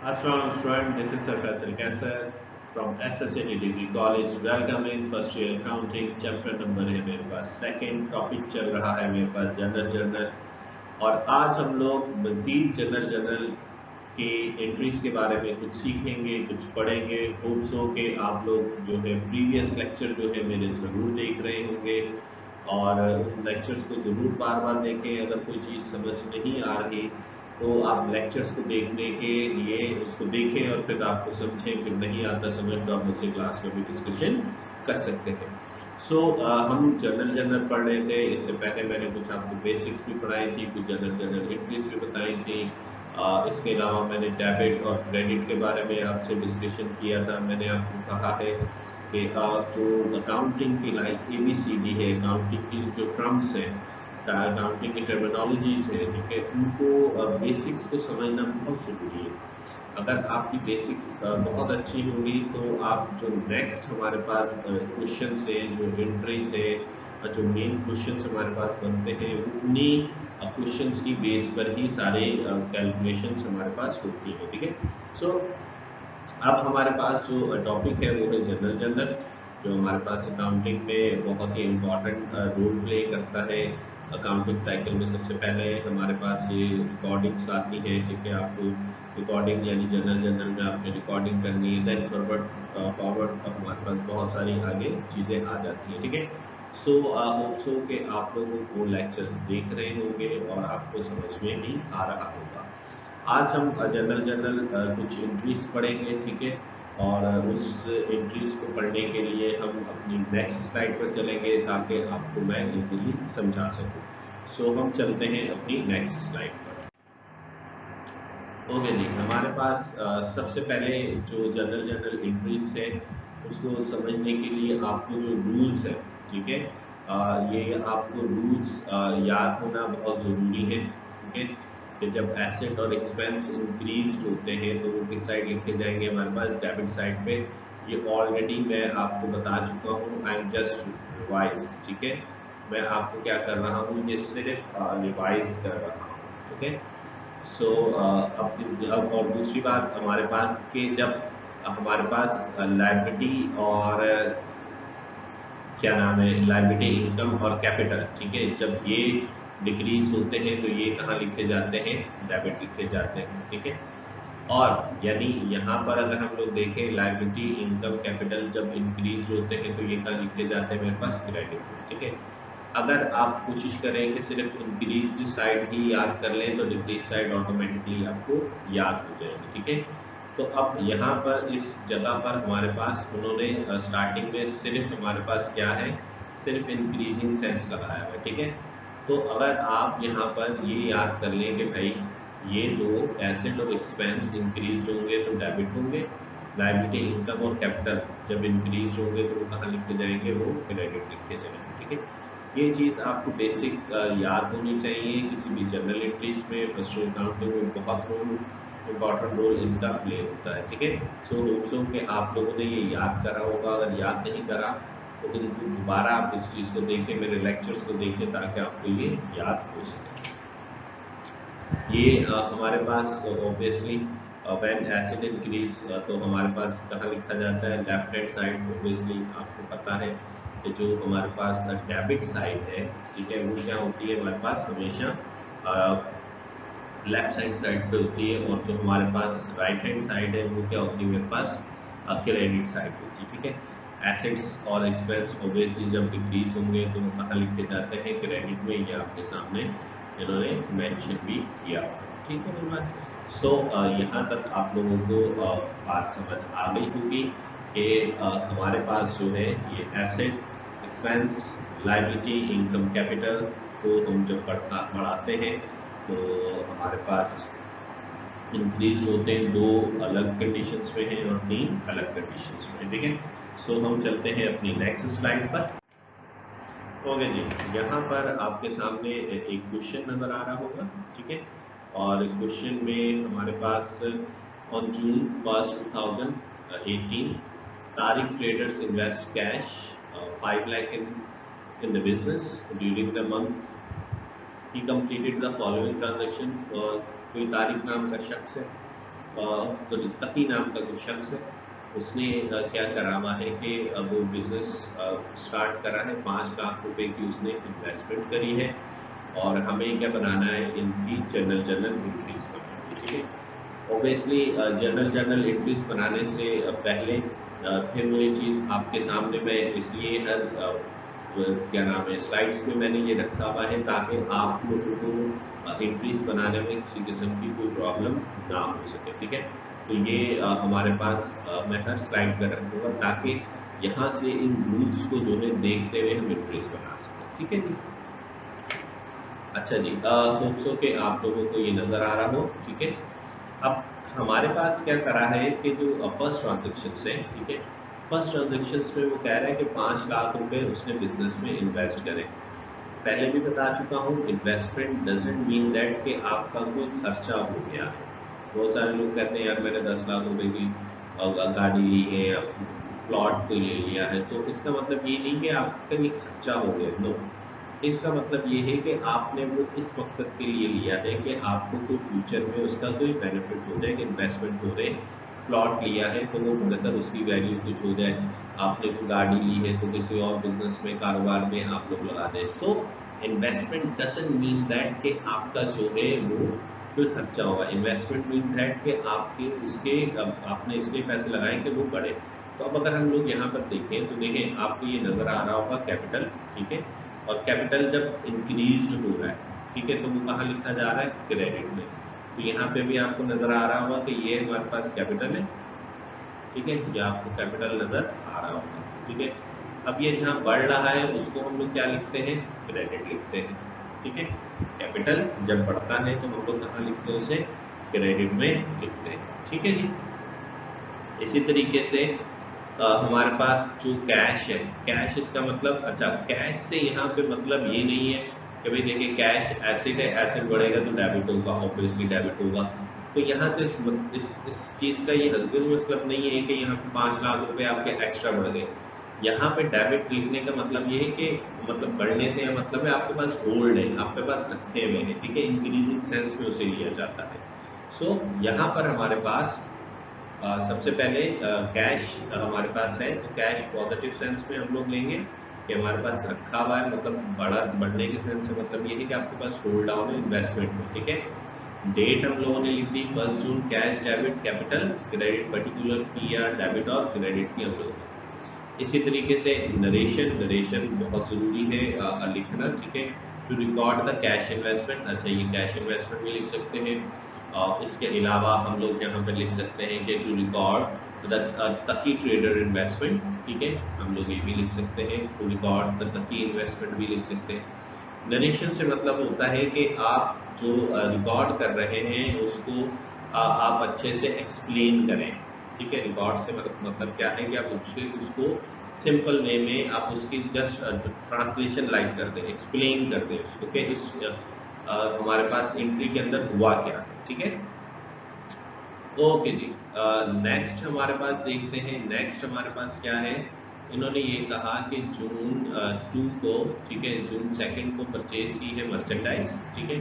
Assalamu student, this is Sir Faisal Kaisar from SSAT Degree College. Welcome in first year accounting. Chapter number है मेरे पास second, topic चल रहा है मेरे पास general journal. और आज हम लोग मजीद जनरल जर्नल के एंट्रीज के बारे में कुछ सीखेंगे, कुछ पढ़ेंगे। होप्स हो कि आप लोग जो है प्रीवियस लेक्चर जो है मेरे ज़रूर देख रहे होंगे और उन लेक्चर्स को ज़रूर बार बार देखें। अगर कोई चीज़ समझ नहीं आ रही तो आप लेक्चर्स को देखने के लिए उसको देखें और फिर आपको समझें, फिर नहीं आता समझ तो आप मुझसे क्लास में भी डिस्कशन कर सकते हैं। हम जनरल पढ़ रहे थे। इससे पहले मैंने कुछ आपको बेसिक्स भी पढ़ाई थी, कुछ जनरल एंट्रीज भी बताई थी। इसके अलावा मैंने डेबिट और क्रेडिट के बारे में आपसे डिस्कशन किया था। मैंने आपको कहा है कि जो अकाउंटिंग की लाइक ABCD है, अकाउंटिंग की जो टर्म्स हैं, अकाउंटिंग की टर्मिनोलॉजीज है, ठीक है, उनको बेसिक्स को समझना बहुत ज़रूरी है। अगर आपकी बेसिक्स बहुत अच्छी होगी तो आप जो नेक्स्ट हमारे पास क्वेश्चन है, जो एंट्रीज है, जो मेन क्वेश्चन हमारे पास बनते हैं, उन्हीं क्वेश्चंस की बेस पर ही सारे कैलकुलेशंस हमारे पास होती है। ठीक है। सो अब हमारे पास जो टॉपिक है वो है जनरल, जो हमारे पास अकाउंटिंग में बहुत ही इम्पोर्टेंट रोल प्ले करता है। अकाउंटिंग साइकिल में सबसे पहले हमारे पास ये रिकॉर्डिंग्स आती है, ठीक है। आपको रिकॉर्डिंग यानी जनरल में आपने रिकॉर्डिंग करनी है, देन फॉरवर्ड हमारे पास बहुत सारी आगे चीज़ें आ जाती हैं, ठीक है। होप के आप लोगों को लेक्चर्स देख रहे होंगे और आपको समझ में भी आ रहा होगा। आज हम जनरल कुछ एंट्रीज पढ़ेंगे, ठीक है। और उस एंट्रीज को पढ़ने के लिए हम अपनी नेक्स्ट स्लाइड पर चलेंगे ताकि आपको मैं इजीली समझा सकूं। हम चलते हैं अपनी नेक्स्ट स्लाइड पर। ओके जी, हमारे पास सबसे पहले जो जनरल एंट्रीज है उसको समझने के लिए आपको जो रूल्स है, ठीक है, ये आपको रूल्स याद होना बहुत ज़रूरी है, ठीक है। कि जब एसेट और एक्सपेंस इंक्रीज होते हैं तो वो किस साइड लिखे जाएंगे, हमारे पास डेबिट साइड पे। ये ऑलरेडी मैं आपको बता चुका हूँ, आई एम जस्ट रिवाइज, ठीक है। मैं आपको क्या कर रहा हूँ, ये सिर्फ रिवाइज कर रहा हूँ, ठीक है। अब और दूसरी बात हमारे पास कि जब हमारे पास लायबिलिटी और क्या नाम है, लायबिलिटी, इनकम और कैपिटल, ठीक है, जब ये डिक्रीज होते हैं तो ये कहाँ लिखे जाते हैं, डेबिट लिखे जाते हैं, ठीक है। और यानी यहाँ पर अगर हम लोग देखें लायबिलिटी, इनकम, कैपिटल जब इंक्रीज होते हैं तो ये कहाँ लिखे जाते हैं, मेरे पास क्रेडिट, ठीक है। अगर आप कोशिश करें कि सिर्फ इंक्रीज साइड ही याद कर लें तो डिक्रीज साइड ऑटोमेटिकली आपको याद हो जाएगी, ठीक है। तो अब यहाँ पर इस जगह पर हमारे पास उन्होंने स्टार्टिंग में सिर्फ हमारे पास क्या है, सिर्फ इंक्रीजिंग सेंस लगाया हुआ है, ठीक है। तो अगर आप यहाँ पर ये याद कर लें कि भाई ये दो एसेट और एक्सपेंस इंक्रीज होंगे तो डेबिट होंगे, लायबिलिटी, इनकम और कैपिटल जब इंक्रीज होंगे तो वो कहाँ लिखे जाएंगे, वो क्रेडिट लिखे जाएंगे, ठीक है। ये चीज़ आपको बेसिक याद होनी चाहिए। किसी भी जनरल एंट्रीज में, पर्सनल अकाउंटिंग में बहुत इम्पॉर्टेंट रोल इनका प्ले होता है, ठीक है। होप कि आप लोगों ने ये याद करा होगा। अगर याद नहीं करा तो फिर दोबारा आप इस चीज़ को देखें, मेरे लेक्चर्स को देखें ताकि आपको ये याद हो सके। ये हमारे पास ऑब्वियसली व्हेन एसिड इंक्रीज तो हमारे पास कहाँ लिखा जाता है, लेफ्ट हैंड साइड। ऑब्वियसली आपको पता है कि जो हमारे पास डेबिट साइड है, ठीक है, वो क्या होती है हमारे पास हमेशा लेफ्ट साइड पे होती है, और जो हमारे पास राइट हैंड साइड है वो क्या होती है, मेरे पास क्रेडिट साइड होती है, ठीक है। एसेट्स और एक्सपेंस ऑब्वियसली जब डिक्रीज होंगे तो वो कहाँ लिखे जाते हैं, क्रेडिट में। ये आपके सामने इन्होंने मेंशन भी किया, ठीक है मेरे पास। यहाँ तक आप लोगों को बात समझ आ गई होगी कि हमारे पास जो है ये asset, expense, liability, income, capital को हम जब बढ़ाते हैं तो हमारे पास इंक्रीज होते हैं, दो अलग कंडीशंस में हैं और तीन अलग कंडीशंस में, ठीक है। हम चलते हैं अपनी नेक्स्ट स्लाइड पर। ओके जी, यहाँ पर आपके सामने एक क्वेश्चन नजर आ रहा होगा, ठीक है। और क्वेश्चन में हमारे pass on June 1, 2018 Tariq traders invest cash 5 lakh in the business during the month he completed the following transaction। कोई तारिक नाम का शख्स है, तो तकी नाम का कुछ शख्स है, उसने क्या करा हुआ है कि वो बिजनेस स्टार्ट करा है, 5 लाख रुपए की उसने इन्वेस्टमेंट करी है और हमें क्या बनाना है, इनकी जर्नल एंट्रीज बनानी है। ठीक है, ऑब्वियसली जर्नल एंट्रीज बनाने से पहले फिर वो ये चीज़ आपके सामने मैं इसलिए हर क्या नाम है स्लाइड्स में मैंने ये रखा हुआ है ताकि आप लोगों को एंट्रीज बनाने में किसी किस्म की कोई प्रॉब्लम ना हो सके। ठीक है, तो ये हमारे पास मैं हर स्लाइड पर रखूँगा ताकि यहाँ से इन रूल्स को जो है देखते हुए हम एंट्रीज बना सकें। ठीक है जी, अच्छा जी, होप सो के आप लोगों को ये नज़र आ रहा हो। ठीक है, अब हमारे पास क्या करा है कि जो फर्स्ट ट्रांजेक्शन है, ठीक है, फर्स्ट ट्रांजेक्शन में वो कह रहा है कि 5 लाख रुपए उसने बिजनेस में इन्वेस्ट करें। पहले भी बता चुका हूँ, इन्वेस्टमेंट डजंट मीन दैट कि आपका कोई खर्चा हो गया है। बहुत सारे लोग कहते हैं यार मैंने 10 लाख रुपए की गाड़ी ली है या प्लॉट को ले लिया है, तो इसका मतलब ये नहीं कि आपका ये खर्चा हो गया। नो, इसका मतलब ये है कि आपने वो इस मकसद के लिए लिया है कि आपको कोई फ्यूचर में उसका कोई बेनिफिट हो जाए, कि इन्वेस्टमेंट हो रहे, प्लॉट लिया है तो वो बढ़कर उसकी वैल्यू कुछ हो जाए, आपने कोई गाड़ी ली है तो किसी और बिजनेस में कारोबार में आप लोग लगा दें। So investment doesn't mean that कि आपका जो है वो कोई खर्चा होगा। इन्वेस्टमेंट मीन दैट कि आपके उसके आपने इसलिए पैसे लगाए कि वो बढ़े। तो अब अगर हम लोग यहाँ पर देखें तो देखें आपको ये नज़र आ रहा होगा कैपिटल। ठीक है, और कैपिटल जब इंक्रीज हो रहा है, ठीक है, तो वो कहाँ लिखा जा रहा है, क्रेडिट में। तो यहाँ पे भी आपको नजर आ रहा होगा कि ये हमारे पास कैपिटल है। ठीक है, ये आपको कैपिटल नजर आ रहा होगा। ठीक है, अब ये जहाँ बढ़ रहा है उसको हम लोग क्या लिखते हैं, क्रेडिट लिखते हैं। ठीक है, कैपिटल जब बढ़ता है तो हम लोग कहाँ लिखते हैं, उसे क्रेडिट में लिखते हैं। ठीक है जी, इसी तरीके से हमारे पास जो कैश है, कैश इसका मतलब, अच्छा कैश से यहाँ पे मतलब ये नहीं है कि भाई देखिए कैश एसिड है, एसिड बढ़ेगा तो डेबिट होगा, ऑब्वियसली डेबिट होगा। तो यहाँ से इस चीज़ का ये हल्के मतलब नहीं है कि यहाँ पे 5 लाख रुपए आपके एक्स्ट्रा बढ़ गए। यहाँ पे डेबिट लिखने का मतलब ये है कि मतलब बढ़ने से मतलब है आपके पास होल्ड है, आपके पास रखे हुए हैं। ठीक है, इंक्रीजिंग सेंस में उसे लिया जाता है। सो यहाँ पर हमारे पास सबसे पहले कैश हमारे पास है, तो कैश पॉजिटिव सेंस में हम लोग लेंगे कि हमारे पास रखा हुआ है, मतलब बढ़ने के सेंस से मतलब ये है कि आपके पास होल्ड डाउन है इन्वेस्टमेंट में। ठीक है, डेट हम लोगों ने लिख दी 1 June, cash debit capital credit, particular की या डेबिट और क्रेडिट की हम लोगों ने। इसी तरीके से नरेशन बहुत ज़रूरी है लिखना। ठीक है, to record the cash investment, अच्छा ये कैश इन्वेस्टमेंट भी लिख सकते हैं। इसके अलावा हम लोग यहाँ पर लिख सकते हैं कि टू रिकॉर्ड द तकी ट्रेडर इन्वेस्टमेंट। ठीक है, हम लोग ये भी लिख सकते हैं, टू रिकॉर्ड द तकी इन्वेस्टमेंट भी लिख सकते हैं। नरेशन से मतलब होता है कि आप जो रिकॉर्ड कर रहे हैं उसको आप अच्छे से एक्सप्लेन करें। ठीक है, रिकॉर्ड से मतलब क्या है कि आप उसको सिंपल वे में आप उसकी जस्ट ट्रांसलेशन लाइक कर दें, एक्सप्लेन कर दें उसको कि इस हमारे पास एंट्री के अंदर हुआ क्या है। ठीक है, ओके जी, नेक्स्ट हमारे पास देखते हैं, नेक्स्ट हमारे पास क्या है। इन्होंने ये कहा कि जून 2 को, ठीक है, जून 2 को परचेज की है मर्चेंडाइज। ठीक है,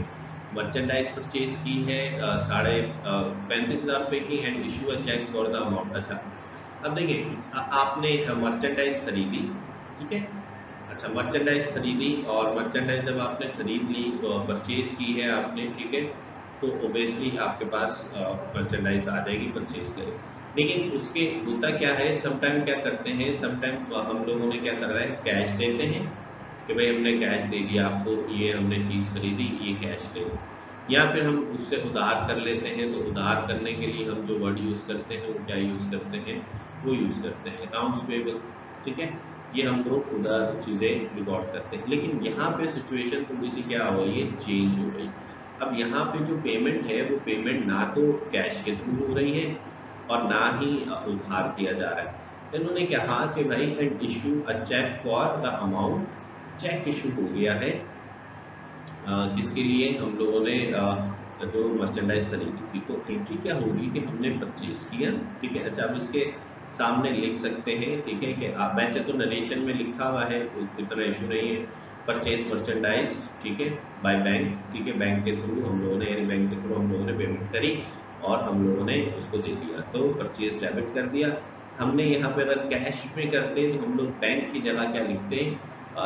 मर्चेंडाइज परचेज की है 35,000 रुपए की, and issue a cheque for the amount. अच्छा, अब देखिए आपने मर्चेंडाइज खरीदी। ठीक है, अच्छा मर्चेंडाइज खरीदी, और मर्चेंडाइज जब आपने खरीद ली, परचेज की है आपने, ठीक है, तो ओबियसली आपके पास मर्चेंडाइज आ जाएगी परचेज करें। लेकिन उसके होता क्या है, समटाइम क्या करते हैं, समटाइम हम लोगों ने क्या कर रहा है, कैश देते हैं कि भाई हमने कैश दे दिया आपको, ये हमने चीज़ खरीदी, ये कैश ले लो। या फिर हम उससे उधार कर लेते हैं, तो उधार करने के लिए हम जो वर्ड यूज़ करते हैं वो क्या यूज़ करते हैं, वो यूज़ करते हैं अकाउंट्स पेबल। ठीक है, ये हम लोग उधर चीज़ें रिकॉर्ड करते हैं। लेकिन यहाँ पे सिचुएशन थोड़ी सी क्या हो गई है, चेंज हो गई। अब यहाँ पे जो पेमेंट है वो पेमेंट ना तो कैश के थ्रू हो रही है और ना ही उधार किया जा रहा है। तो इन्होंने कहा कि भाई and issue a cheque for the amount, cheque issue हो गया है किसके लिए, हम लोगों ने जो मर्चेंडाइज खरीदी थी। तो एंट्री क्या होगी कि हमने परचेज किया। ठीक है, अच्छा अब इसके सामने लिख सकते हैं, ठीक है, कि आप वैसे तो नरेशन में लिखा हुआ है, इतना इशू नहीं है, परचेज मर्चेंडाइज, ठीक है, बाय बैंक। ठीक है, बैंक के थ्रू हम लोगों ने, यानी बैंक के थ्रू हम लोगों ने पेमेंट करी और हम लोगों ने उसको दे दिया, तो परचेज डेबिट कर दिया। हमने यहाँ पे अगर कैश में करते तो हम लोग बैंक की जगह क्या लिखते,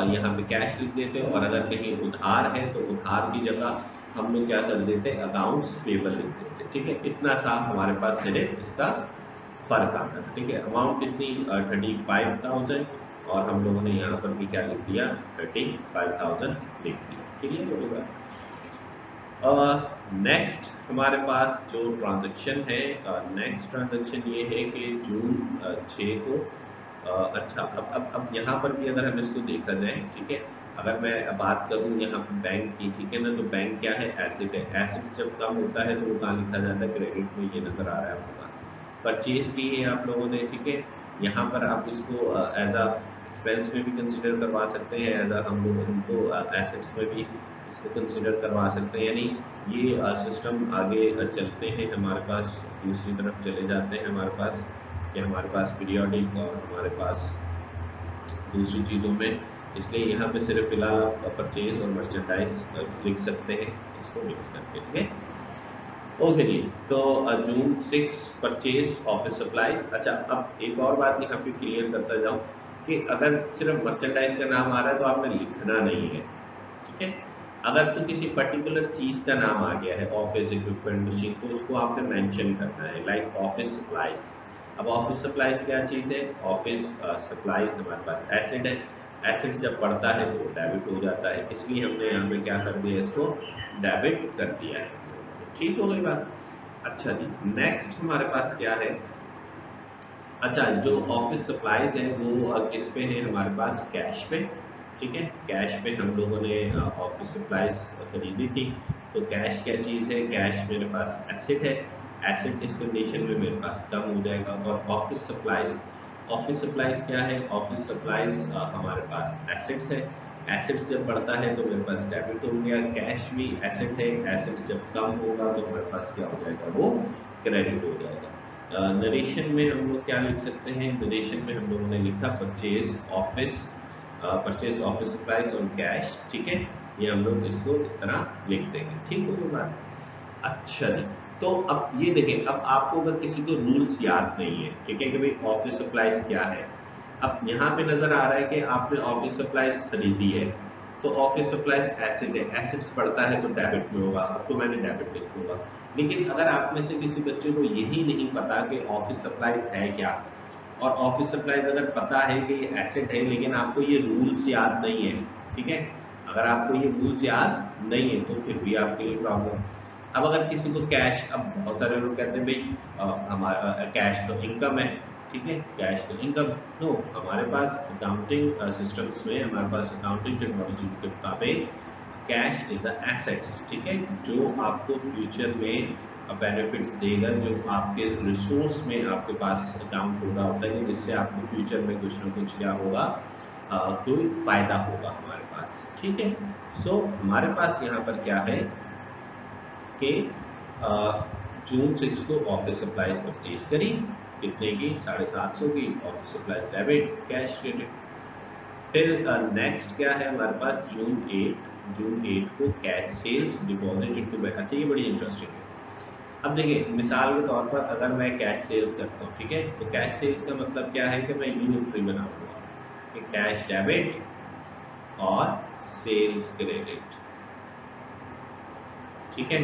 यहाँ पे कैश लिख देते, और अगर कहीं उधार है तो उधार की जगह हम लोग क्या कर देते, अकाउंट्स पेबल लिख देते। ठीक है, इतना सा हमारे पास सिर्फ इसका फर्क आता है। ठीक है, अमाउंट कितनी, 35,000, और हम लोगों ने यहाँ पर भी क्या लिख दिया, 35,000 लिख दिया। क्लियर होगा। नेक्स्ट हमारे पास जो ट्रांजैक्शन है, नेक्स्ट ट्रांजैक्शन ये है कि जून 6 को, अच्छा अब यहाँ पर भी अगर हम इसको देखा जाए, ठीक है, अगर मैं बात करूँ यहाँ पर बैंक की, ठीक है ना, तो बैंक क्या है, एसेट है। एसेट जब कम होता है तो वो कहाँ लिखा जाता है, क्रेडिट में। ये नजर आ रहा है आपको, परचेज की है आप लोगों ने, ठीक है, यहाँ पर आप इसको एज अ एक्सपेंस में भी कंसिडर करवा सकते हैं, एज अ हम लोग इनको एसेट्स में भी इसको कंसिडर करवा सकते हैं। यानी ये सिस्टम आगे चलते हैं, हमारे पास दूसरी तरफ चले जाते हैं हमारे पास, कि हमारे पास पीरियोडिक और हमारे पास दूसरी चीज़ों में, इसलिए यहाँ पे सिर्फ फिलहाल आप परचेज और मर्चेंडाइज लिख सकते हैं इसको मिक्स करके। ठीक है, ओके जी। तो जून 6 परचेज ऑफिस सप्लाईज। अच्छा, अब एक और बात यहाँ पे क्लियर करता जाऊँ कि अगर सिर्फ मर्चेंडाइज का नाम आ रहा है तो आपने लिखना नहीं है। ठीक है, अगर तो किसी पर्टिकुलर चीज का नाम आ गया है, ऑफिस इक्विपमेंट मशीन, तो उसको आपने मेंशन करना है, लाइक ऑफिस सप्लाईज। अब ऑफिस सप्लाईज क्या चीज है, ऑफिस सप्लाईज हमारे पास एसेट है। एसेट जब बढ़ता है तो डेबिट हो जाता है, इसलिए हमने यहाँ पे क्या कर दिया, इसको डेबिट कर दिया है। ठीक हो गई बात। अच्छा जी, नेक्स्ट हमारे पास क्या है, अच्छा जो ऑफिस सप्लाईज है वो किस पे है हमारे पास, कैश पे। ठीक है, कैश पे हम लोगों ने ऑफिस सप्लाईज खरीदी थी। तो कैश क्या चीज़ है, कैश मेरे पास एसेट है। एसेट इस कंडीशन में मेरे पास कम हो जाएगा। और ऑफिस सप्लाईज, ऑफिस सप्लाईज क्या है, ऑफिस सप्लाईज हमारे पास एसेट्स है। एसेट्स जब बढ़ता है तो मेरे पास डेबिट हो गया। कैश भी एसेट है, एसेट्स जब कम होगा तो हमारे पास क्या हो जाएगा, वो क्रेडिट हो जाएगा। नरेशन में हम लोग क्या लिख सकते हैं, नरेशन में हम लोगों ने लिखा purchase office, purchase office supplies और कैश। ठीक है, ये हम लोग इसको इस तरह लिख देंगे। ठीक हो बात। अच्छा जी, तो अब ये देखें, अब आपको अगर किसी को रूल्स याद नहीं है, ठीक है, कि भाई ऑफिस सप्लाईज क्या है, अब यहाँ पे नजर आ रहा है कि आपने ऑफिस सप्लाईज खरीदी है, तो ऑफिस सप्लाईज एसेट है, एसेट्स बढ़ता है तो डेबिट में होगा। अब तो मैंने डेबिट लिख दूंगा। लेकिन अगर आप में से किसी बच्चे को यही नहीं पता कि ऑफिस सप्लाईज है क्या, और ऑफिस सप्लाईज अगर पता है कि ये एसेट है, लेकिन आपको ये रूल्स याद नहीं है, ठीक है, अगर आपको ये रूल्स याद नहीं है तो फिर भी आपके लिए प्रॉब्लम। अब अगर किसी को कैश, अब बहुत सारे लोग कहते हैं भाई हमारा कैश तो इनकम है, ठीक है, कैश तो इनकम। तो हमारे पास अकाउंटिंग सिस्टम्स में, हमारे पास अकाउंटिंग टेक्नोलॉजी के मुताबिक कैश इज अ एसेट्स। ठीक है, जो आपको फ्यूचर में बेनिफिट्स देगा, जो आपके रिसोर्स में आपके पास अकाउंट होगा होता है, जिससे आपको फ्यूचर में कुछ ना कुछ क्या होगा, कोई फायदा होगा हमारे पास। ठीक है, सो हमारे पास यहाँ पर क्या है कि जून 6 को ऑफिस सप्लाईज परचेज करी, कितने की, 750 की। Office supplies debit, cash credit. फिर नेक्स्ट क्या है हमारे पास, जून 8 को cash sales deposit into bank. अच्छा, ये बड़ी इंटरेस्टिंग है। अब देखिए, मिसाल के तौर पर अगर मैं कैश सेल्स करता हूँ, ठीक है, तो कैश सेल्स का मतलब क्या है कि मैं यूं एंट्री बनाऊंगा कि कैश डेबिट और सेल्स क्रेडिट। ठीक है,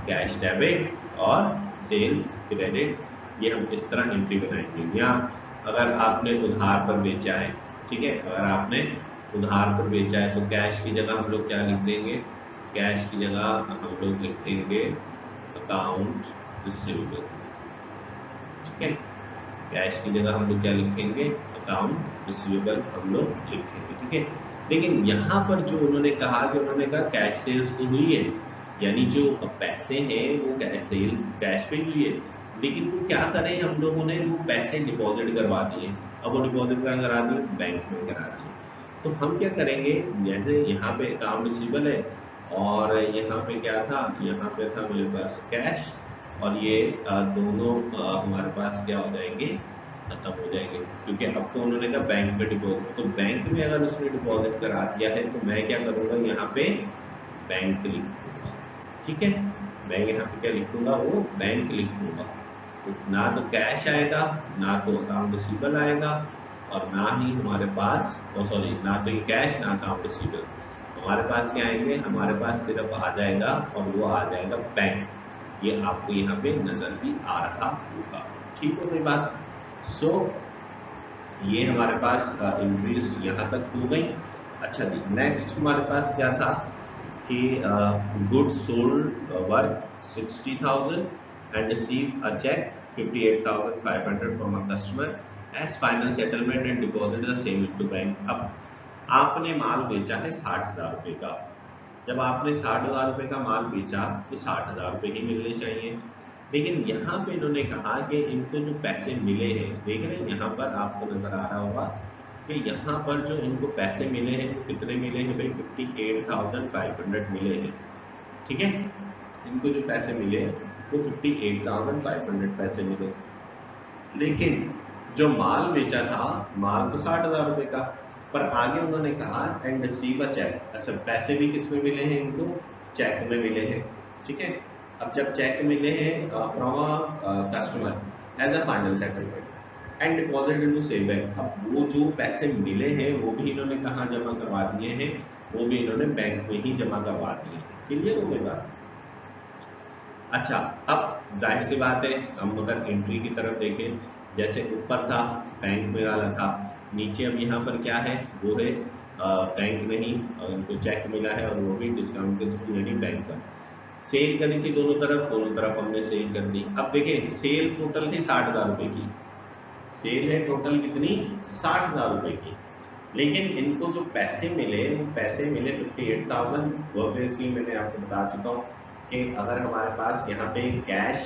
कैश डेबिट और सेल्स क्रेडिट, ये हम इस तरह एंट्री बनाएंगे। या अगर आपने उधार पर बेचा है, ठीक है, अगर आपने उधार पर बेचा है तो कैश की जगह हम लोग क्या लिख देंगे, कैश की जगह हम लोग लिख देंगे अकाउंट रिसीवेबल। ठीक है, कैश की जगह हम लोग क्या लिखेंगे, अकाउंट रिसीवेबल हम लोग लिखेंगे। ठीक है, लेकिन यहाँ पर जो उन्होंने कहा कि उन्होंने कहा कैश सेल्स तो हुई है, यानी जो पैसे हैं वो सेल कैश पे हुई है, लेकिन वो क्या करें, हम लोगों ने वो पैसे डिपॉजिट करवा दिए। अब वो डिपॉजिट क्या करा दिए, बैंक में करा दिए। तो हम क्या करेंगे, जैसे यहाँ पे अकाउंट रिसीवेबल है और यहाँ पे क्या था, यहाँ पे था मेरे पास कैश, और ये दोनों हमारे पास क्या हो जाएंगे, खत्म हो जाएंगे, क्योंकि अब तो उन्होंने कहा बैंक में डिपॉजिट। तो बैंक में अगर उसने डिपॉजिट करा दिया है तो मैं क्या करूँगा, यहाँ पे बैंक लिख दूंगा। ठीक है, मैं यहाँ पे क्या लिखूंगा, वो बैंक लिखूंगा। तो ना तो कैश आएगा, ना तो अकाउंट रिसीवेबल आएगा, और ना ही हमारे पास, सॉरी, ना तो ये कैश ना अकाउंट रिसीवेबल। हमारे पास क्या आएंगे, हमारे पास सिर्फ आ जाएगा, और वो आ जाएगा बैंक। ये आपको यहाँ पे नजर भी आ रहा होगा। ठीक हो गई बात। सो ये हमारे पास इंक्रीज यहाँ तक हो गई। अच्छा जी, नेक्स्ट हमारे पास क्या था कि goods sold worth 60,000 and receive a cheque 58,500 from a customer as final settlement and deposit the same into bank. अब आपने माल बेचा है 60,000 रुपए का। जब आपने 60,000 रुपए का माल बेचा तो 60,000 रुपए ही मिलने चाहिए। लेकिन यहाँ पे इन्होंने कहा कि इनको जो पैसे मिले हैं, देख रहे हैं यहाँ पर आपको नजर आ रहा होगा कि यहाँ पर जो इनको पैसे मिले हैं वो कितने मिले हैं भाई, 58,500 मिले हैं। ठीक है, इनको जो पैसे मिले वो 58,500 पैसे मिले। लेकिन जो माल बेचा था, माल तो 60,000 रुपए का, पर आगे उन्होंने कहा एंड रिसीव अ चेक। अच्छा, पैसे भी किस में मिले हैं इनको, चेक में मिले हैं। ठीक है, अब जब चेक मिले हैं from a customer as a final settlement and deposit into save bank. अब वो जो पैसे मिले हैं वो भी इन्होंने कहाँ जमा करवा दिए हैं, वो भी इन्होंने बैंक में ही जमा करवा दिए हैं। क्लियर हो गई बात। अच्छा, अब जाहिर सी बात है, हम अगर एंट्री की तरफ देखें, जैसे ऊपर था बैंक में वाला था, नीचे अब यहाँ पर क्या है, वो है बैंक नहीं, और उनको चेक मिला है और वो भी डिस्काउंट के थ्रू यानी बैंक का। सेल करी थी दोनों तरफ हमने सेल कर दी। अब देखें, सेल टोटल थी 60,000 रुपए की। सेल है टोटल कितनी, 60,000 रुपए की। लेकिन इनको जो पैसे मिले वो पैसे मिले 58,000। वो बेसिकली मैंने आपको बता चुका हूँ कि अगर हमारे पास यहाँ पे कैश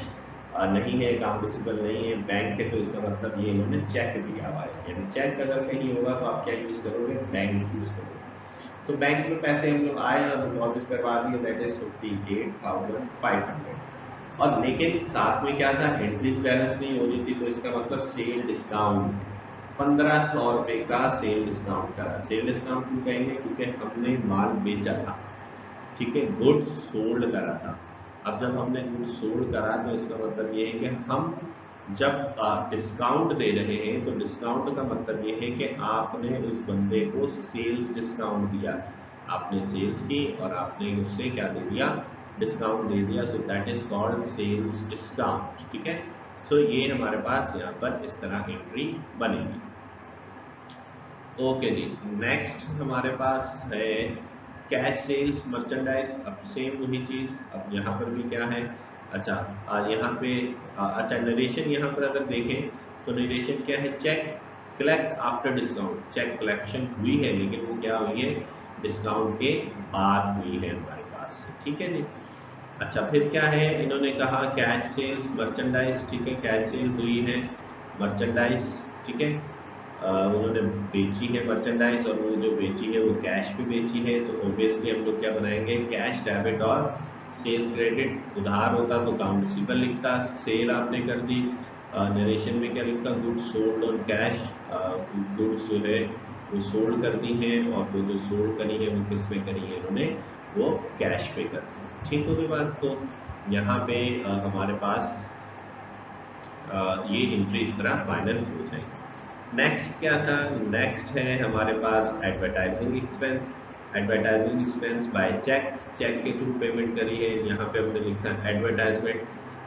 नहीं है, अकाउंट रिसीवेबल नहीं है, बैंक है, तो इसका मतलब ये इन्होंने चेक दिया हुआ है। यानी चेक अगर कहीं होगा तो आप क्या यूज करोगे, बैंक यूज करोगे। तो बैंक में पैसे हम लोग आए और डिपॉजिट करवा दिए, दैट इज 58,500। और लेकिन साथ में क्या था, एंट्रीज बैलेंस नहीं हो रही थी, तो इसका मतलब सेल डिस्काउंट 1,500 रुपए का सेल डिस्काउंट करा। सेल डिस्काउंट क्यों कहेंगे, क्योंकि हमने माल बेचा था। ठीक है, गुड्स सोल्ड करा था। अब जब हमने गुड्स सोल्ड करा तो इसका मतलब ये है कि हम जब डिस्काउंट दे रहे हैं, तो डिस्काउंट का मतलब ये है कि आपने उस बंदे को सेल्स डिस्काउंट दिया। आपने सेल्स की और आपने उससे क्या दे दिया, डिस्काउंट दे दिया। So that is called sales discount. ठीक है, सो ये हमारे पास यहाँ पर इस तरह एंट्री बनेगी। ओके जी, नेक्स्ट हमारे पास है कैश सेल्स मर्चेंडाइज। अब सेम वही चीज, अब यहाँ पर भी क्या है, अच्छा यहाँ पे अच्छा नरेशन यहाँ पर अगर देखें तो नरेशन क्या है, cheque collect after discount. Cheque collection हुई है, लेकिन वो क्या हुई है, डिस्काउंट के बाद हुई है हमारे पास। ठीक है जी। अच्छा, फिर क्या है, इन्होंने कहा कैश सेल्स मर्चेंडाइज। ठीक है, कैश सेल हुई है मर्चेंडाइज। ठीक है, उन्होंने बेची है मर्चेंडाइज, और वो जो बेची है वो कैश पे बेची है। तो ऑब्वियसली हम लोग क्या बनाएंगे, कैश डेबिट और सेल्स क्रेडिट। उधार होता तो अकाउंट रिसीवेबल लिखता, सेल आपने कर दी, नरेशन में क्या लिखता, goods sold on cash. Goods जो है वो सोल्ड कर दी है, और वो जो सोल्ड करी है वो किस पे करी है, इन्होंने वो कैश पे कर दी। ठीक हो गई बात। तो यहाँ पे हमारे पास ये एंट्री इस तरह फाइनल हो जाएगी। नेक्स्ट क्या था, नेक्स्ट है हमारे पास advertising expense. Advertising expense by cheque, cheque के थ्रू पेमेंट करी है। यहाँ पे हमने लिखा एडवर्टाइजमेंट,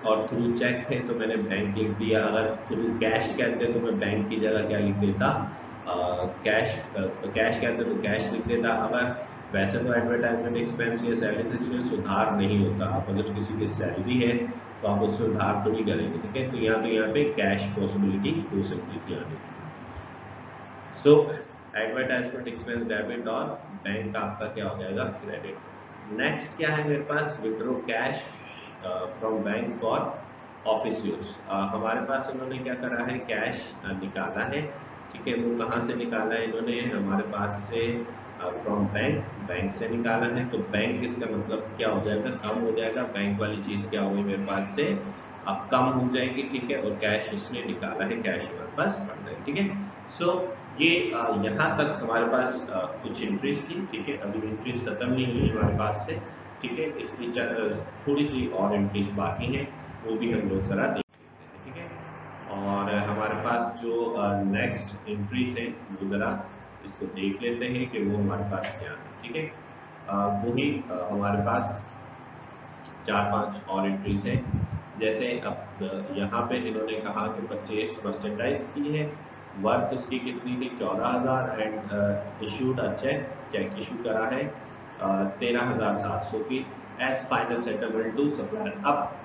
और थ्रू चेक है तो मैंने बैंक लिख दिया। अगर थ्रू कैश कहते तो मैं बैंक की जगह क्या लिख देता, कैश। कैश कहते तो कैश लिख देता। अगर वैसे तो एडवर्टाइजमेंट एक्सपेंस या सैलरी एक्सपेंस उधार नहीं होता। आप अगर किसी की सैलरी है तो आप उससे उधार तो नहीं करेंगे। ठीक है, तो यहाँ पे कैश पॉसिबिलिटी हो सकती थी आने की। सो एडवर्टाइजमेंट एक्सपेंस डेबिट, और बैंक आपका क्या हो जाएगा, क्रेडिट। नेक्स्ट क्या है मेरे पास, withdraw cash from bank for office use. हमारे पास इन्होंने क्या करा है, कैश निकाला है। ठीक है, वो कहाँ से निकाला है इन्होंने, हमारे पास से फ्रॉम बैंक, बैंक से निकाला है। तो बैंक इसका मतलब क्या हो जाएगा, कम हो जाएगा। बैंक वाली चीज क्या होगी मेरे पास से अब कम हो जाएगी। ठीक है, और कैश इसने निकाला है, कैश हमारे पास बढ़ जाएगी। ठीक है, सो ये यहाँ तक हमारे पास कुछ एंट्रीज थी। ठीक है, अभी एंट्रीज खत्म नहीं हुई हमारे पास से। ठीक है, इसकी थोड़ी सी और एंट्रीज बाकी हैं, वो भी हम लोग जरा देख लेते हैं। ठीक है, और हमारे पास जो नेक्स्ट एंट्रीज है वो जरा इसको देख लेते हैं कि वो हमारे पास क्या है। ठीक है, वही हमारे पास 4-5 और एंट्रीज हैं। जैसे अब यहाँ पे इन्होंने कहा कि परचेज मर्चेंडाइज की है, वर्थ उसकी कितनी थी 14,000 and issued a cheque, cheque issue करा है 13,700 की as final settlement to supplier.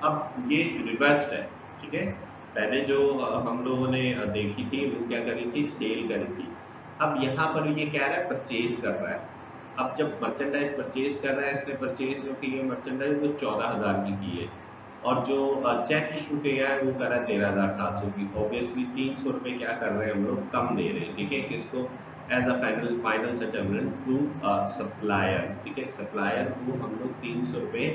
अब ये रिवर्स्ड है। ठीक है, पहले जो हम लोगों ने देखी थी वो क्या करी थी, सेल करी थी। अब यहाँ पर ये कह रहा है परचेज कर रहा है। अब जब मर्चेंडाइज परचेज कर रहा है, इसने परचेज जो की है मर्चेंडाइज वो 14,000 की है, और जो चेक इशू किया है वो कर रहा है 13,700 की। ऑब्वियसली 300 रुपए क्या कर रहे हैं हम लोग, कम दे रहे हैं। ठीक है, किसको, as a final settlement to supplier. ठीक है, सप्लायर को हम लोग 300 रुपए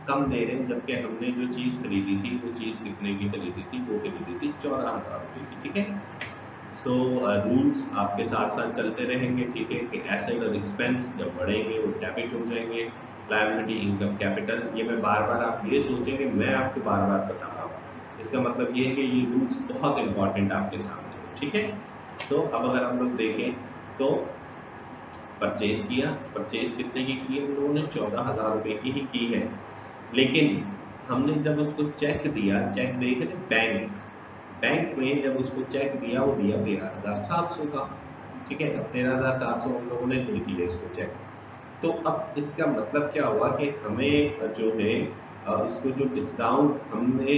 कम दे रहे हैं, जबकि हमने जो चीज खरीदी थी वो चीज कितने की खरीदी थी, वो खरीदी थी 14,000 रुपए की। ठीक है, सो रूल्स आपके साथ साथ चलते रहेंगे। ठीक है, कि एसेट और एक्सपेंस जब बढ़ेंगे वो डेबिट हो जाएंगे, लायबिलिटी इनकम कैपिटल। ये मैं बार बार, आप ये सोचेंगे मैं आपको बार बार बता रहा हूँ, इसका मतलब ये है कि ये रूल्स बहुत इंपॉर्टेंट आपके सामने है। ठीक है, तो अब अगर हम लोग देखें तो परचेज किया, परचेज कितने की की है हम लोगों ने, 14,000 रुपए की ही की है। लेकिन हमने जब उसको चेक दिया, चेक देख रहे बैंक, बैंक में जब उसको चेक दिया वो दिया 13,700 का। ठीक है, अब 13,700 हम लोगों ने दे दिया इसको चेक। तो अब इसका मतलब क्या हुआ कि हमें जो है इसको जो डिस्काउंट हमने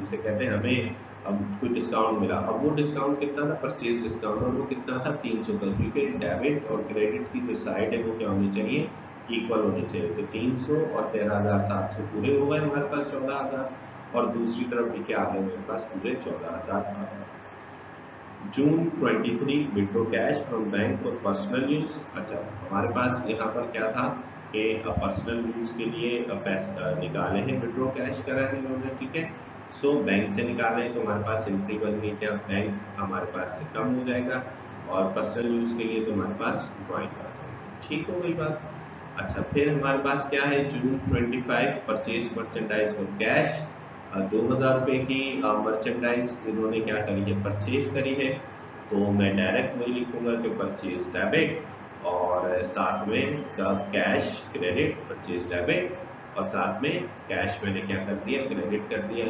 जिसे कहते हैं हमें कोई डिस्काउंट मिला, अब वो डिस्काउंट कितना था, परचेज डिस्काउंट, और वो कितना था 300 का, क्योंकि डेबिट और क्रेडिट की जो साइड है वो क्या होनी चाहिए, इक्वल होनी चाहिए। तो 300 और 13,700 पूरे हो गए हमारे पास 14,000, और दूसरी तरफ भी क्या आ गए मेरे पास, पूरे 14,000 आ गए। जून 23 withdraw cash from bank for personal use. अच्छा, हमारे पास यहाँ पर क्या था कि पर्सनल यूज के लिए पैसे निकाले हैं, विड्रॉ कैश करा है इन्होंने। ठीक है, सो बैंक से निकाले तो हमारे पास एंट्री बन गई, क्या बैंक हमारे पास से कम हो जाएगा, और पर्सनल यूज के लिए तो हमारे पास ड्रॉइंग आ जाएगी। ठीक हो गई बात। अच्छा, फिर हमारे पास क्या है, जून 25 परचेज मर्चेंडाइज फॉर कैश, 2,000 रुपए की मर्चेंडाइज इन्होंने क्या करी है, परचेज करी है। तो मैं डायरेक्ट वही लिखूंगा कि परचेज डेबिट, और साथ में कैश क्रेडिट, परचेज डेबिट, और साथ में कैश मैंने क्या कर दिया, क्रेडिट कर दिया।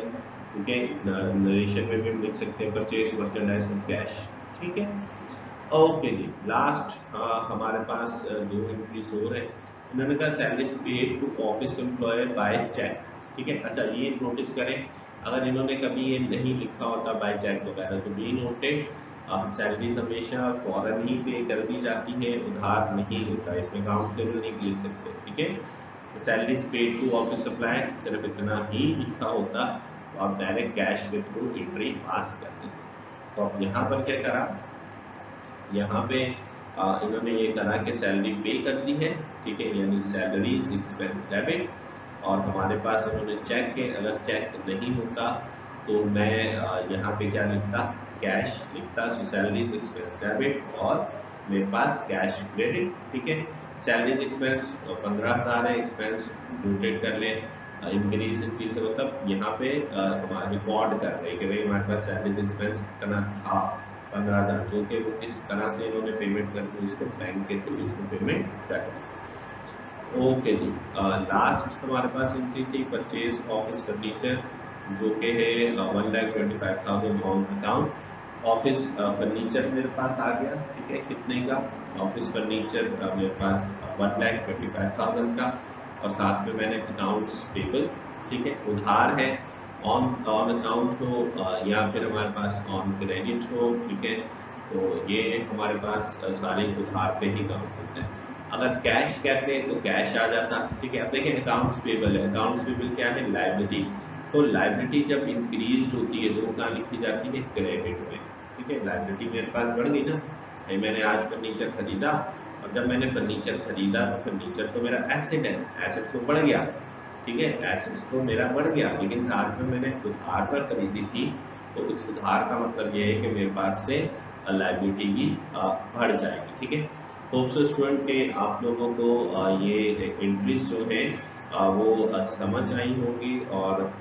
क्योंकि नरेशन में भी हम लिख सकते हैं परचेज मर्चेंडाइज फॉर कैश। ठीक है, ओके जी। लास्ट हमारे पास दो एंट्रीज और है। इन्होंने कहा salary paid to office employer by cheque. ठीक है, अच्छा ये नोटिस करें, अगर इन्होंने कभी ये नहीं लिखा होता बाय चेक वगैरह तो बी नोटेड, सैलरीज हमेशा फॉरन ही पे कर दी जाती है, उधार नहीं होता, इसमें अकाउंट टेबल नहीं लिख सकते। ठीक है, salaries paid to office supply सिर्फ इतना ही लिखा होता तो आप डायरेक्ट कैश के थ्रू एंट्री पास कर देते। तो अब यहाँ पर क्या करा, यहाँ पे इन्होंने ये करा कि सैलरी पे कर दी है। ठीक है, यानी सैलरीज एक्सपेंस डेबिट, और हमारे पास इन्होंने चेक के, अगर चेक नहीं होता तो मैं यहाँ पे क्या लिखता, कैश लिखता। सो सैलरीज एक्सपेंस डेबिट और मेरे पास कैश क्रेडिट। ठीक है, सैलरीज एक्सपेंस 15,000 है, एक्सपेंस नोटेड कर लें, इंक्रीज इंक्रीज मतलब यहाँ पे हमारा रिकॉर्ड कर रहे हैं कि भाई हमारे पास सैलरीज एक्सपेंस कितना था 15,000, जो कि वो किस तरह से इन्होंने पेमेंट कर दी, उसको बैंक के थ्रू इसको पेमेंट कर दी। ओके जी, लास्ट हमारे पास एंट्री थी परचेज ऑफिस फर्नीचर, जो कि है 1,25,000 ऑन अकाउंट। ऑफिस फर्नीचर मेरे पास आ गया। ठीक है, कितने का, ऑफिस फर्नीचर मेरे पास 1,25,000 का, और साथ में मैंने अकाउंट्स पेबल, ठीक है, उधार है, ऑन ऑन अकाउंट हो या फिर हमारे पास ऑन क्रेडिट हो। ठीक है, तो ये हमारे पास सारे उधार पे ही काम होते हैं। अगर कैश कहते हैं तो कैश आ जाता। ठीक है, अब देखिए अकाउंट्स पेबल है, अकाउंट्स पेबल क्या है, लायबिलिटी। तो लायबिलिटी जब इंक्रीज होती है तो वो कहाँ लिखी जाती है, क्रेडिट में। ठीक है, लायबिलिटी मेरे पास बढ़ गई ना, मैंने आज फर्नीचर खरीदा, और जब मैंने फर्नीचर खरीदा तो फर्नीचर तो मेरा एसेट है, एसेट तो बढ़ गया। ठीक है, एसेट्स तो मेरा बढ़ गया, लेकिन साथ में मैंने उधार पर खरीदी थी, तो उस उधार का मतलब ये है कि मेरे पास से लायबिलिटी भी बढ़ जाएगी। ठीक है, होप सो स्टूडेंट के आप लोगों को ये एंट्रीज जो है वो समझ आई होगी, और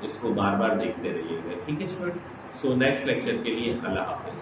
इसको बार बार देखते रहिएगा। ठीक है स्टूडेंट, सो नेक्स्ट लेक्चर के लिए अल्लाह हाफिज।